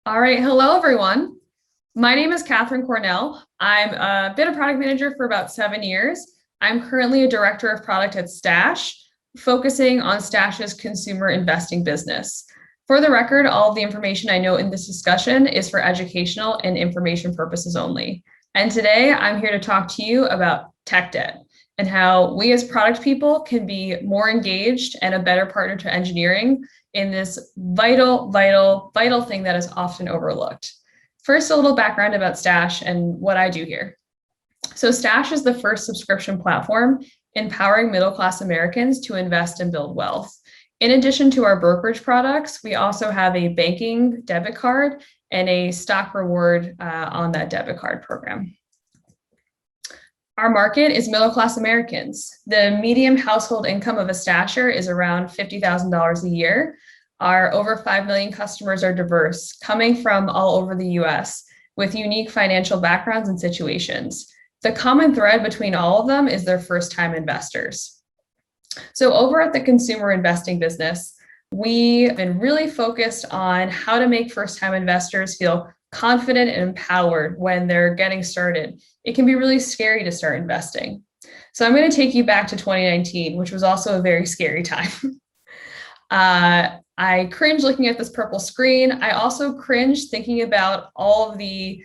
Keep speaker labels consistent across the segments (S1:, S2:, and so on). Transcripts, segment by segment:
S1: All right. Hello, everyone. My name is Catherine Cornell. I'm been a product manager for about 7 years. I'm currently a director of product at Stash, focusing on Stash's consumer investing business. For the record, all of the information I know in this discussion is for educational and information purposes only. And today I'm here to talk to you about tech debt and how we as product people can be more engaged and a better partner to engineering in this vital thing that is often overlooked. First, a little background about Stash and what I do here. So Stash is the first subscription platform empowering middle-class Americans to invest and build wealth. In addition to our brokerage products, we also have a banking debit card and a stock reward on that debit card program. Our market is middle-class Americans. The median household income of a Stasher is around $50,000 a year. Our over 5 million customers are diverse, coming from all over the US with unique financial backgrounds and situations. The common thread between all of them is they're first-time investors. So over at the consumer investing business, we've been really focused on how to make first-time investors feel confident and empowered when they're getting started. It can be really scary to start investing. So I'm going to take you back to 2019, which was also a very scary time. I cringe looking at this purple screen. I also cringe thinking about all of the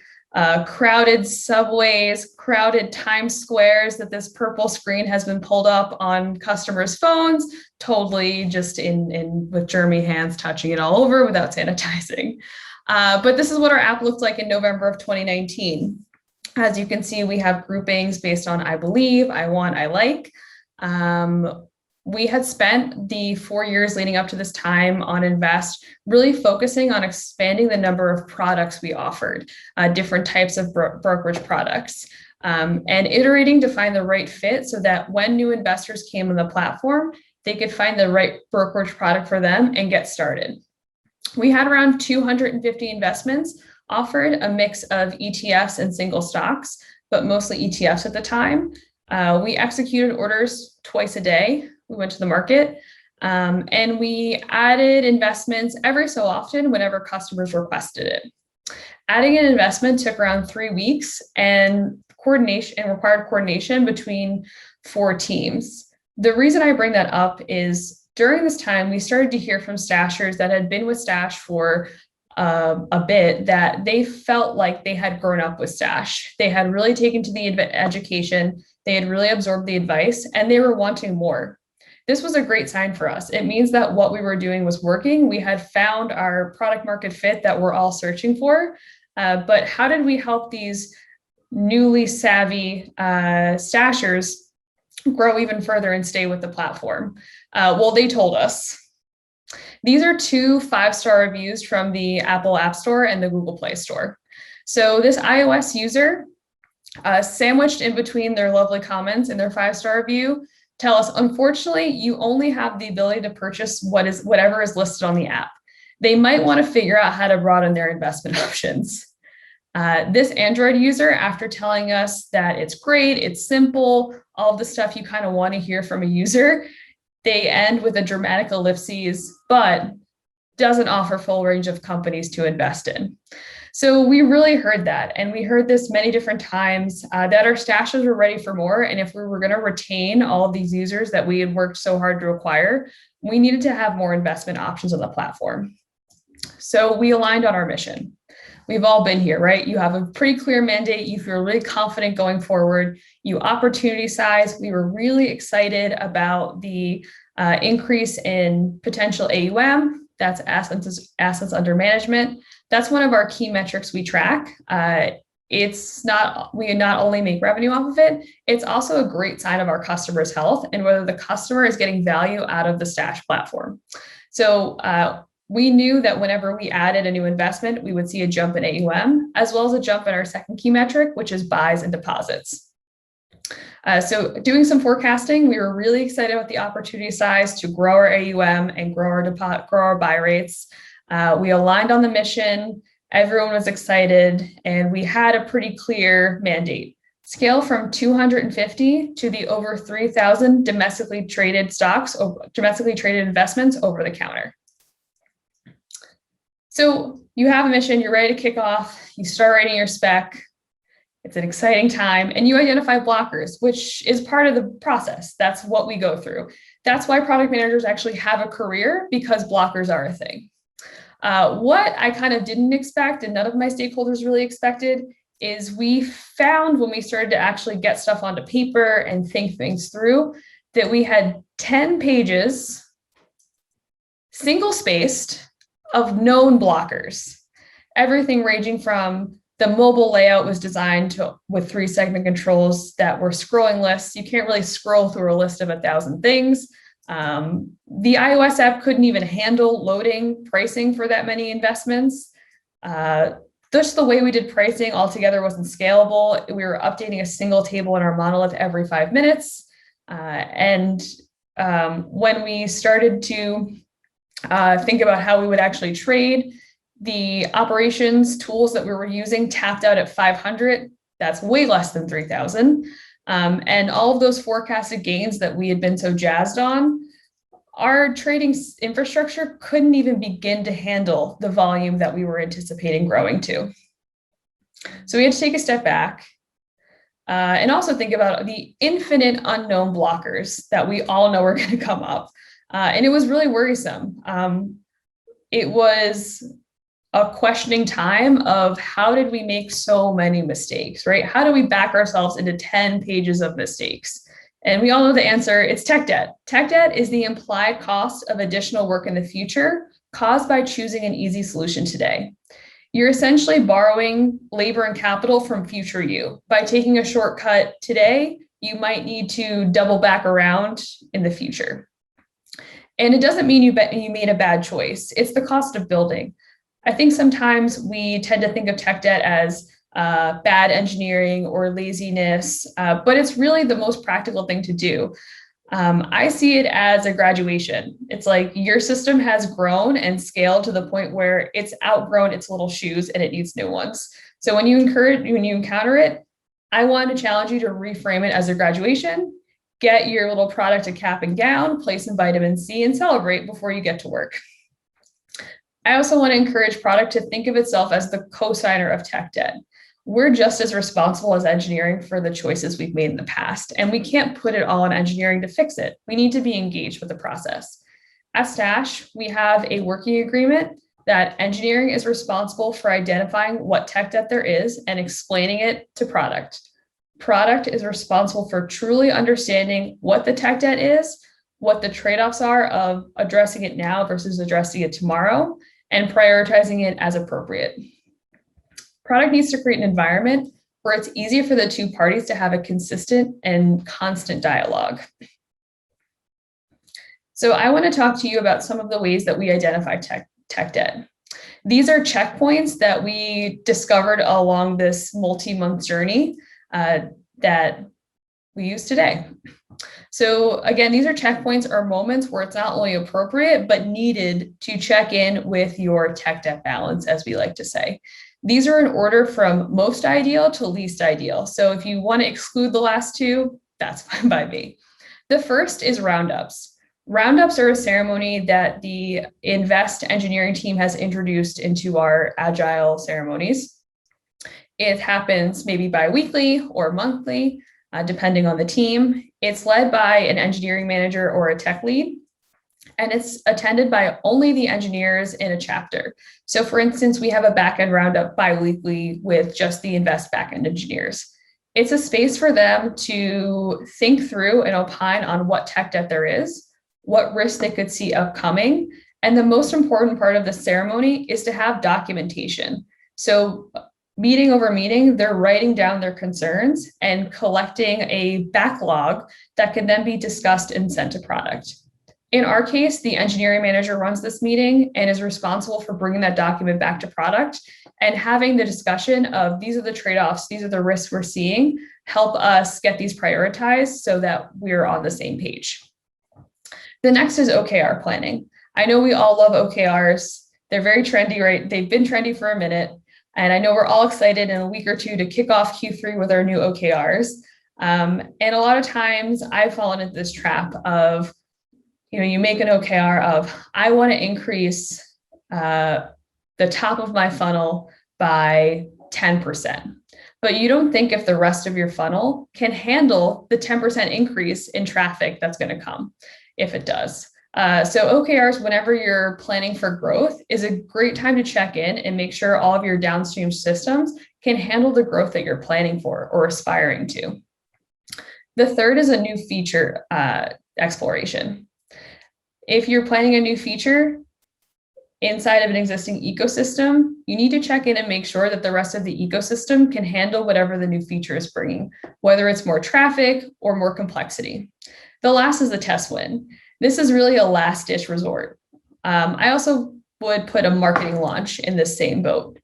S1: crowded subways, crowded Times Squares that this purple screen has been pulled up on customers' phones, totally just in with germy hands touching it all over without sanitizing. But this is what our app looked like in November of 2019. As you can see, we have groupings based on I believe, I want, I like. We had spent the 4 years leading up to this time on Invest, really focusing on expanding the number of products we offered, different types of brokerage products, and iterating to find the right fit so that when new investors came on the platform, they could find the right brokerage product for them and get started. We had around 250 investments offered, a mix of ETFs and single stocks, but mostly ETFs at the time. We executed orders twice a day. We went to the market and we added investments every so often whenever customers requested it. Adding an investment took around 3 weeks and required coordination between 4 teams. The reason I bring that up is during this time, we started to hear from Stashers that had been with Stash for a bit that they felt like they had grown up with Stash. They had really taken to the education, they had really absorbed the advice, and they were wanting more. This was a great sign for us. It means that what we were doing was working. We had found our product market fit that we're all searching for. But how did we help these newly savvy Stashers grow even further and stay with the platform? Well, they told us. These are 2 5-star reviews from the Apple App Store and the Google Play Store. So this iOS user, sandwiched in between their lovely comments and their 5-star review, tell us, unfortunately, you only have the ability to purchase whatever is listed on the app. They might want to figure out how to broaden their investment options. This Android user, after telling us that it's great, it's simple, all of the stuff you kind of want to hear from a user, they end with a dramatic ellipses, but doesn't offer full range of companies to invest in. So we really heard that, and we heard this many different times that our Stashers were ready for more. And if we were going to retain all of these users that we had worked so hard to acquire, we needed to have more investment options on the platform. So we aligned on our mission. We've all been here, right? You have a pretty clear mandate. You feel really confident going forward. You opportunity size. We were really excited about the increase in potential AUM. That's assets under management. That's one of our key metrics we track. We not only make revenue off of it, it's also a great sign of our customers' health and whether the customer is getting value out of the Stash platform. So we knew that whenever we added a new investment, we would see a jump in AUM, as well as a jump in our second key metric, which is buys and deposits. So doing some forecasting, we were really excited about the opportunity size to grow our AUM and grow our buy rates. We aligned on the mission, everyone was excited, and we had a pretty clear mandate. Scale from 250 to the over 3,000 domestically traded investments over the counter. So you have a mission, you're ready to kick off, you start writing your spec. It's an exciting time, and you identify blockers, which is part of the process. That's what we go through. That's why product managers actually have a career, because blockers are a thing. What I kind of didn't expect, and none of my stakeholders really expected, is we found when we started to actually get stuff onto paper and think things through, that we had 10 pages, single spaced, of known blockers. Everything ranging from the mobile layout was designed with 3-segment controls that were scrolling lists. You can't really scroll through a list of 1,000 things. The iOS app couldn't even handle loading pricing for that many investments. Just the way we did pricing altogether wasn't scalable. We were updating a single table in our monolith every 5 minutes. When we started to think about how we would actually trade, the operations tools that we were using tapped out at 500. That's way less than 3,000. And all of those forecasted gains that we had been so jazzed on, our trading infrastructure couldn't even begin to handle the volume that we were anticipating growing to. So we had to take a step back and also think about the infinite unknown blockers that we all know are going to come up. And it was really worrisome. It was a questioning time of, how did we make so many mistakes, right? How do we back ourselves into 10 pages of mistakes? And we all know the answer, it's tech debt. Tech debt is the implied cost of additional work in the future caused by choosing an easy solution today. You're essentially borrowing labor and capital from future you. By taking a shortcut today, you might need to double back around in the future. And it doesn't mean you made a bad choice. It's the cost of building. I think sometimes we tend to think of tech debt as bad engineering or laziness, but it's really the most practical thing to do. I see it as a graduation. It's like your system has grown and scaled to the point where it's outgrown its little shoes and it needs new ones. So when you encounter it, I want to challenge you to reframe it as a graduation. Get your little product a cap and gown, play some vitamin C, and celebrate before you get to work. I also want to encourage product to think of itself as the co-signer of tech debt. We're just as responsible as engineering for the choices we've made in the past, and we can't put it all on engineering to fix it. We need to be engaged with the process. At Stash, we have a working agreement that engineering is responsible for identifying what tech debt there is and explaining it to product. Product is responsible for truly understanding what the tech debt is, what the trade-offs are of addressing it now versus addressing it tomorrow, and prioritizing it as appropriate. Product needs to create an environment where it's easy for the two parties to have a consistent and constant dialogue. So I want to talk to you about some of the ways that we identify tech debt. These are checkpoints that we discovered along this multi-month journey that we use today. So again, these are checkpoints or moments where it's not only appropriate, but needed to check in with your tech debt balance, as we like to say. These are in order from most ideal to least ideal. So if you want to exclude the last two, that's fine by me. The first is roundups. Roundups are a ceremony that the Invest engineering team has introduced into our agile ceremonies. It happens maybe bi-weekly or monthly, depending on the team. It's led by an engineering manager or a tech lead, and it's attended by only the engineers in a chapter. So for instance, we have a backend roundup bi-weekly with just the Invest backend engineers. It's a space for them to think through and opine on what tech debt there is, what risks they could see upcoming, and the most important part of the ceremony is to have documentation. So meeting over meeting, they're writing down their concerns and collecting a backlog that can then be discussed and sent to product. In our case, the engineering manager runs this meeting and is responsible for bringing that document back to product and having the discussion of, these are the trade-offs, these are the risks we're seeing, help us get these prioritized so that we're on the same page. The next is OKR planning. I know we all love OKRs. They're very trendy, right? They've been trendy for a minute. And I know we're all excited in a week or two to kick off Q3 with our new OKRs. And a lot of times I've fallen into this trap of, you make an OKR of, I want to increase the the top of my funnel by 10%. But you don't think if the rest of your funnel can handle the 10% increase in traffic that's going to come if it does. So OKRs, whenever you're planning for growth, is a great time to check in and make sure all of your downstream systems can handle the growth that you're planning for or aspiring to. The third is a new feature exploration. If you're planning a new feature inside of an existing ecosystem, you need to check in and make sure that the rest of the ecosystem can handle whatever the new feature is bringing, whether it's more traffic or more complexity. The last is the test win. This is really a last ditch resort. I also would put a marketing launch in the same boat.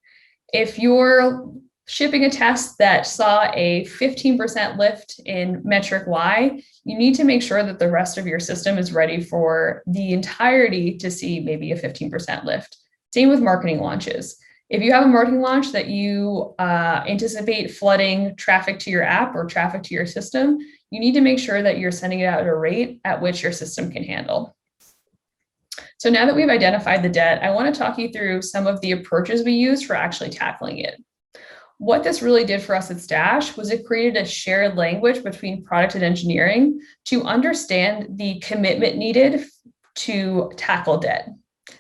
S1: If you're shipping a test that saw a 15% lift in metric Y, you need to make sure that the rest of your system is ready for the entirety to see maybe a 15% lift. Same with marketing launches. If you have a marketing launch that you anticipate flooding traffic to your app or traffic to your system, you need to make sure that you're sending it out at a rate at which your system can handle. So now that we've identified the debt, I want to talk you through some of the approaches we use for actually tackling it. What this really did for us at Stash was it created a shared language between product and engineering to understand the commitment needed to tackle debt.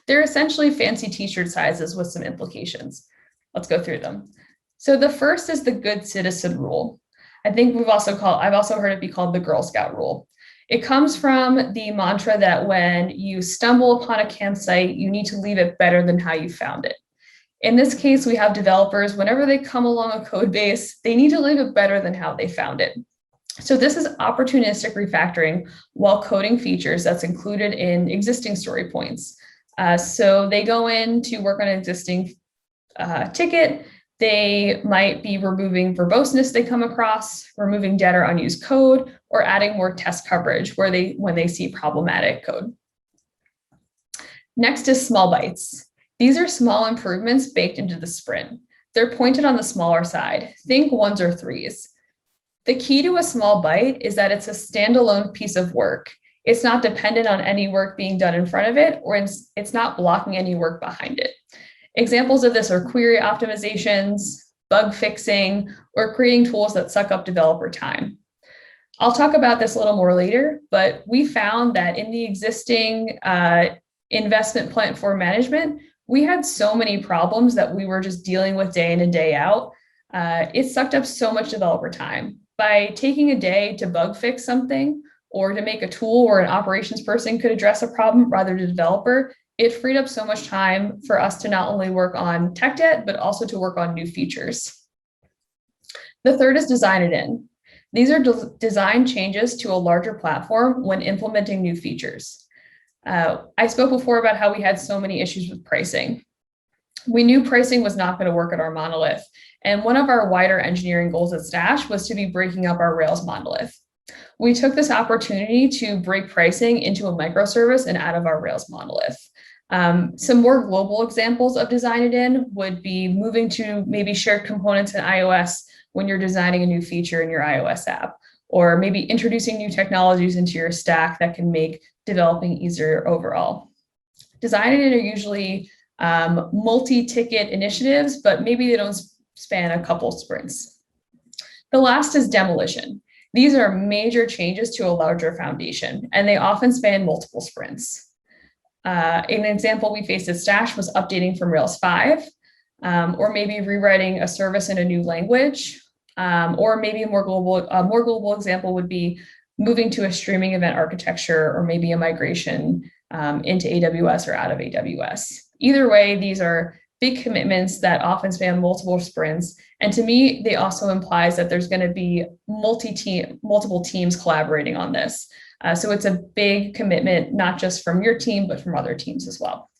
S1: They're essentially fancy t-shirt sizes with some implications. Let's go through them. So the first is the good citizen rule. I've also heard it be called the Girl Scout rule. It comes from the mantra that when you stumble upon a campsite, you need to leave it better than how you found it. In this case, we have developers, whenever they come along a code base, they need to leave it better than how they found it. So this is opportunistic refactoring while coding features that's included in existing story points. So they go in to work on an existing ticket. They might be removing verboseness they come across, removing dead or unused code, or adding more test coverage when they see problematic code. Next is small bites. These are small improvements baked into the sprint. They're pointed on the smaller side. Think 1s or 3s. The key to a small bite is that it's a standalone piece of work. It's not dependent on any work being done in front of it, or it's not blocking any work behind it. Examples of this are query optimizations, bug fixing, or creating tools that suck up developer time. I'll talk about this a little more later, but we found that in the existing investment plan for management, we had so many problems that we were just dealing with day in and day out. It sucked up so much developer time. By taking a day to bug fix something or to make a tool where an operations person could address a problem rather than a developer, it freed up so much time for us to not only work on tech debt, but also to work on new features. The third is design it in. These are design changes to a larger platform when implementing new features. I spoke before about how we had so many issues with pricing. We knew pricing was not going to work at our monolith. And one of our wider engineering goals at Stash was to be breaking up our Rails monolith. We took this opportunity to break pricing into a microservice and out of our Rails monolith. Some more global examples of design it in would be moving to maybe shared components in iOS when you're designing a new feature in your iOS app, or maybe introducing new technologies into your stack that can make developing easier overall. Design it in are usually multi-ticket initiatives, but maybe they don't span a couple sprints. The last is demolition. These are major changes to a larger foundation, and they often span multiple sprints. An example we faced at Stash was updating from Rails 5, or maybe rewriting a service in a new language, or maybe a more global example would be moving to a streaming event architecture, or maybe a migration into AWS or out of AWS. Either way, these are big commitments that often span multiple sprints. And to me, they also implies that there's going to be multiple teams collaborating on this. So it's a big commitment, not just from your team, but from other teams as well.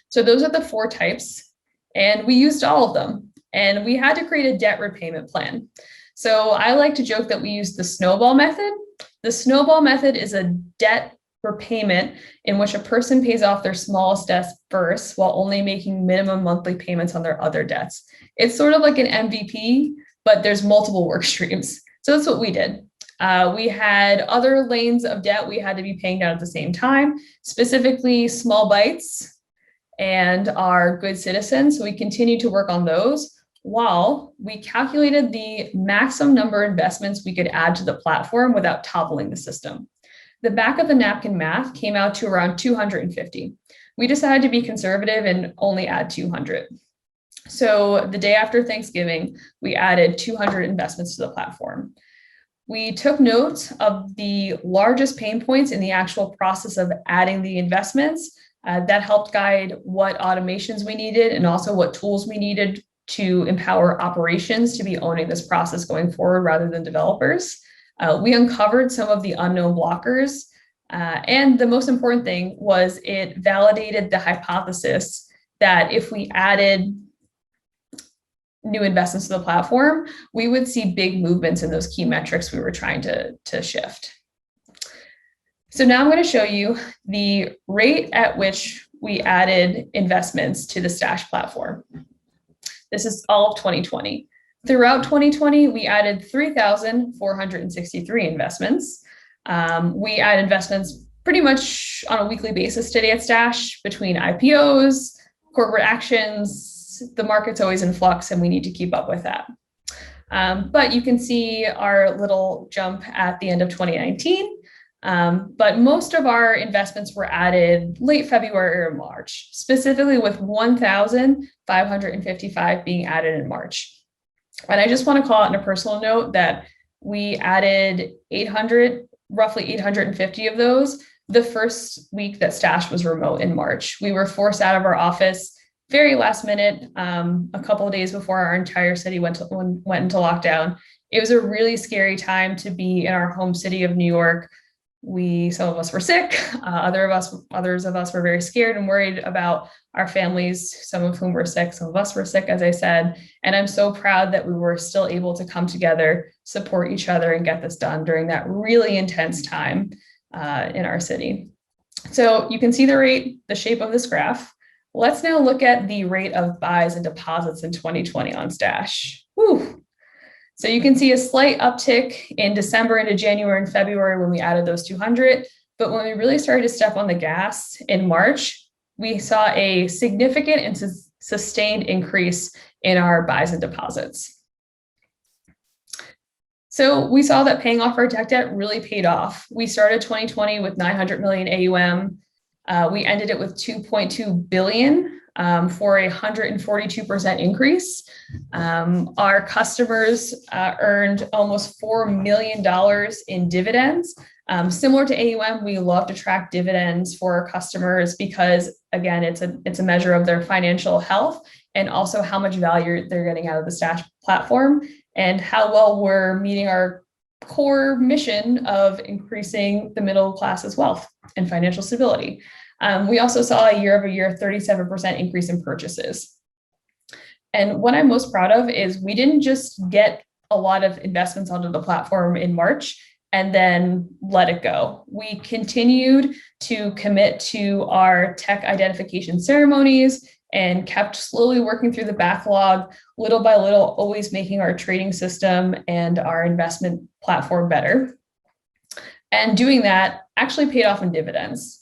S1: So those are the 4 types, and we used all of them. And we had to create a debt repayment plan. So I like to joke that we used the snowball method. The snowball method is a debt repayment in which a person pays off their smallest debts first while only making minimum monthly payments on their other debts. It's sort of like an MVP, but there's multiple work streams. So that's what we did. We had other lanes of debt we had to be paying down at the same time, specifically small bites and are good citizens. So we continue to work on those while we calculated the maximum number of investments we could add to the platform without toppling the system. The back of the napkin math came out to around 250. We decided to be conservative and only add 200. So the day after Thanksgiving, we added 200 investments to the platform. We took note of the largest pain points in the actual process of adding the investments. That helped guide what automations we needed and also what tools we needed to empower operations to be owning this process going forward rather than developers. We uncovered some of the unknown blockers. And the most important thing was it validated the hypothesis that if we added new investments to the platform, we would see big movements in those key metrics we were trying to shift. So now I'm going to show you the rate at which we added investments to the Stash platform. This is all of 2020. Throughout 2020, we added 3,463 investments. We add investments pretty much on a weekly basis today at Stash between IPOs, corporate actions. The market's always in flux and we need to keep up with that. But you can see our little jump at the end of 2019. But most of our investments were added late February or March, specifically with 1,555 being added in March. And I just want to call out on a personal note that we added roughly 850 of those the first week that Stash was remote in March. We were forced out of our office very last minute, a couple of days before our entire city went into lockdown. It was a really scary time to be in our home city of New York. Some of us were sick, others of us were very scared and worried about our families, some of whom were sick, some of us were sick, as I said. And I'm so proud that we were still able to come together, support each other, and get this done during that really intense time in our city. So you can see the rate, the shape of this graph. Let's now look at the rate of buys and deposits in 2020 on Stash. Whew. So you can see a slight uptick in December into January and February when we added those 200. But when we really started to step on the gas in March, we saw a significant and sustained increase in our buys and deposits. So we saw that paying off our tech debt really paid off. We started 2020 with 900 million AUM. We ended it with 2.2 billion. For a 142% increase. Our customers earned almost $4 million in dividends. Similar to AUM, we love to track dividends for our customers because, again, it's a measure of their financial health and also how much value they're getting out of the Stash platform and how well we're meeting our core mission of increasing the middle class's wealth and financial stability. We also saw a year-over-year 37% increase in purchases. And what I'm most proud of is we didn't just get a lot of investments onto the platform in March and then let it go. We continued to commit to our tech identification ceremonies and kept slowly working through the backlog, little by little, always making our trading system and our investment platform better. And doing that actually paid off in dividends.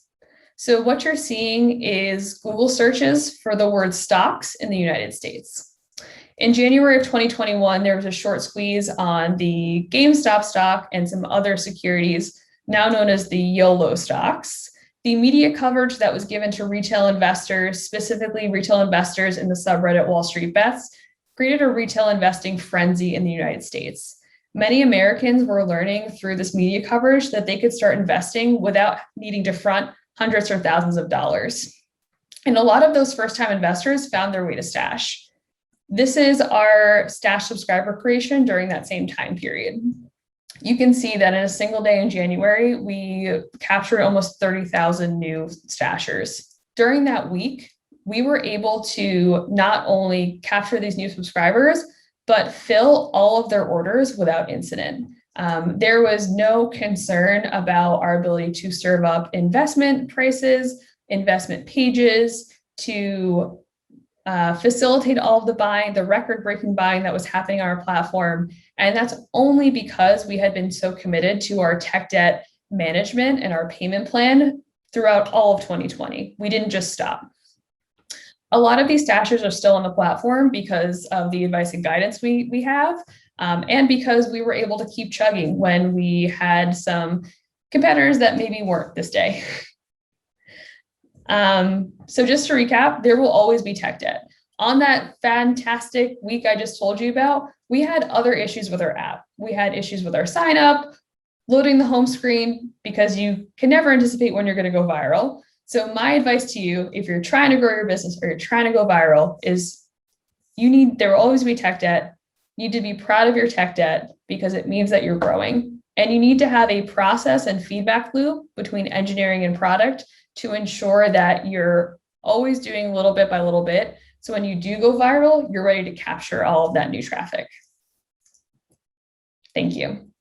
S1: So what you're seeing is Google searches for the word stocks in the United States. In January of 2021, there was a short squeeze on the GameStop stock and some other securities, now known as the YOLO stocks. The media coverage that was given to retail investors, specifically retail investors in the subreddit Wall Street Bets, created a retail investing frenzy in the United States. Many Americans were learning through this media coverage that they could start investing without needing to front hundreds or thousands of dollars. And a lot of those first-time investors found their way to Stash. This is our Stash subscriber creation during that same time period. You can see that in a single day in January, we captured almost 30,000 new Stashers. During that week, we were able to not only capture these new subscribers, but fill all of their orders without incident. There was no concern about our ability to serve up investment prices, investment pages, to facilitate all of the buying, the record-breaking buying that was happening on our platform. And that's only because we had been so committed to our tech debt management and our payment plan throughout all of 2020. We didn't just stop. A lot of these stashers are still on the platform because of the advice and guidance we have, and because we were able to keep chugging when we had some competitors that maybe weren't this day. So just to recap, there will always be tech debt. On that fantastic week I just told you about, we had other issues with our app. We had issues with our sign up, loading the home screen, because you can never anticipate when you're going to go viral. So my advice to you, if you're trying to grow your business or you're trying to go viral, is there will always be tech debt. You need to be proud of your tech debt because it means that you're growing. And you need to have a process and feedback loop between engineering and product to ensure that you're always doing little bit by little bit. So when you do go viral, you're ready to capture all of that new traffic. Thank you.